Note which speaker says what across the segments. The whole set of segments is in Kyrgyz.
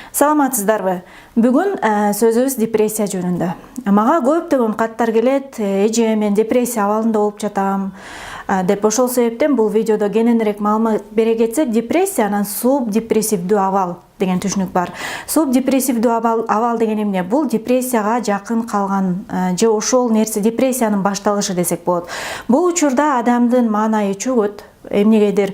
Speaker 1: Саламатсыздарбы? Бүгүн сөзүбүз депрессия жөнүндө. Мага көптөгөн каттар келет, эже мен депрессия абалында болуп жатам деп. Ошол себептен бул видеодо кененирээк маалымат бере кетсек, депрессия анан субдепрессивдүү абал деген түшүнүк бар. Субдепрессивдүү абал деген эмне? Бул депрессияга жакын калган же ошол нерсе депрессиянын башталышы десек болот. Бул учурда адамдын маанайы чөгөт, эмнегедир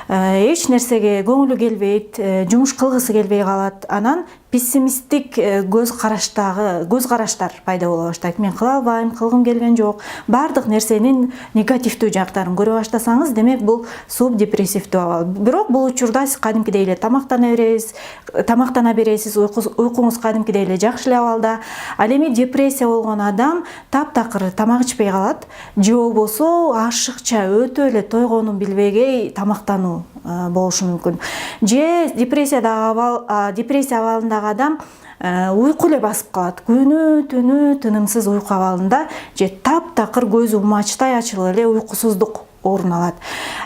Speaker 1: эч нерсеге көңүлү келбейт, жумуш кылгысы келбей калат. Анан пессимисттик көз караштар пайда боло баштайт. Мен кыла албайм, кылгым келген жок. Бардык нерсенин негативдүү жактарын көрө баштасаңыз, демек бул субдепрессивдүү абал. Бирок бул учурда сиз кадимкидей эле тамактана бересиз, уйкуңуз кадимкидей эле жакшы эле абалда. Ал эми депрессия болгон адам таптакыр тамак ичпей калат, же болбосо ашыкча өтө эле тойгонун билбегей тамактануу болушу мүмкүн. Же депрессия абалындагы адам уйку эле басып калат. Күнү түнү тынымсыз уйку абалында, же таптакыр көзү умачтай ачылып эле уйкусуздук орун алат.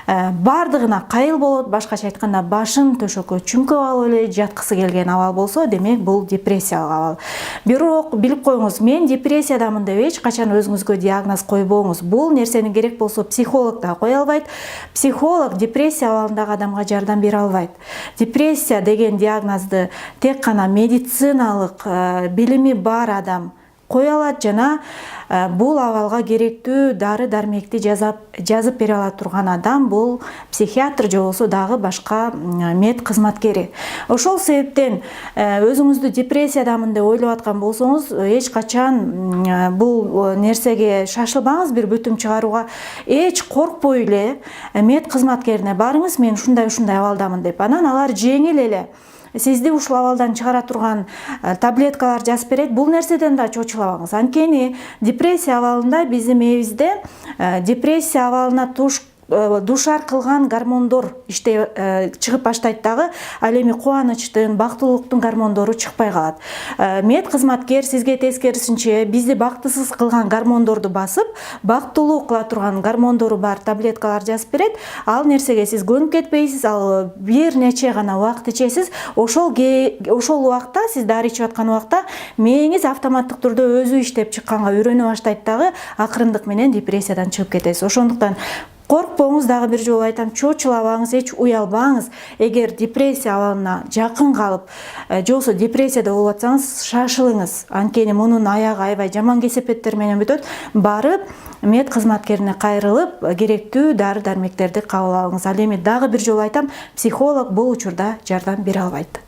Speaker 1: Бардыгына кайыл болот, башкача айтканда башын төшөккө чүмкөп алып эле жаткысы келген абал болсо, демек бул депрессиялык абал. Бирок билип коюңуз, мен депрессиядамын деп эч качан өзүңүзгө диагноз койбоңуз. Бул нерсени керек болсо психолог да кое албайт. Психолог депрессия абалындагы адамга жардам бере албайт. Депрессия деген диагнозду тек гана медициналык билими бар адам кое алат жана бул абалга керектүү дары дармекти жазып бере ала турган адам бул психиатр же болбосо дагы башка мед кызматкери. Ошол себептен өзүңүздү депрессиядамын деп ойлоп аткан болсоңуз, эч качан бул нерсеге шашылбаңыз, бир бүтүм чыгарууга. Эч коркпой эле мед кызматкерине барыңыз, мен ушундай абалдамын деп. Анан алар жеңил эле сизди ушул абалдан чыгара турган таблеткалар жазып берет. Бул нерседен да чочулабаңыз. Анткени депрессия абалында биздин мээбизде депрессия абалына душар кылган гормондор чыгып баштайт дагы. Ал эми кубанычтын, бактылуулуктун гормондору чыкпай калат. Мед кызматкер сизге тескерисинче бизди бактысыз кылган гормондорду басып, бактылуу кыла турган гормондору бар таблеткалар жазып берет. Ал нерсеге сиз көнүп кетпейсиз, ал бир нече гана убакыт ичесиз. Ошол убакта, сиз дары ичип аткан убакта, мээңиз автоматтык түрдө өзү иштеп чыкканга үйрөнө баштайт дагы, акырындык менен депрессиядан чыгып кетесиз. Ошондуктан коркпоңуз, дагы бир жолу айтам, чочулабаңыз, эч уялбаңыз. Эгер депрессия абалына жакын калып, же болбосо депрессияда болуп атсаңыз, шашылыңыз. Анткени мунун аягы аябай жаман кесепеттер менен бүтөт. Барып, мед кызматкерине кайрылып, керектүү дары дармектерди кабыл алыңыз. Ал эми дагы бир жолу айтам, психолог бул учурда жардам бере албайт.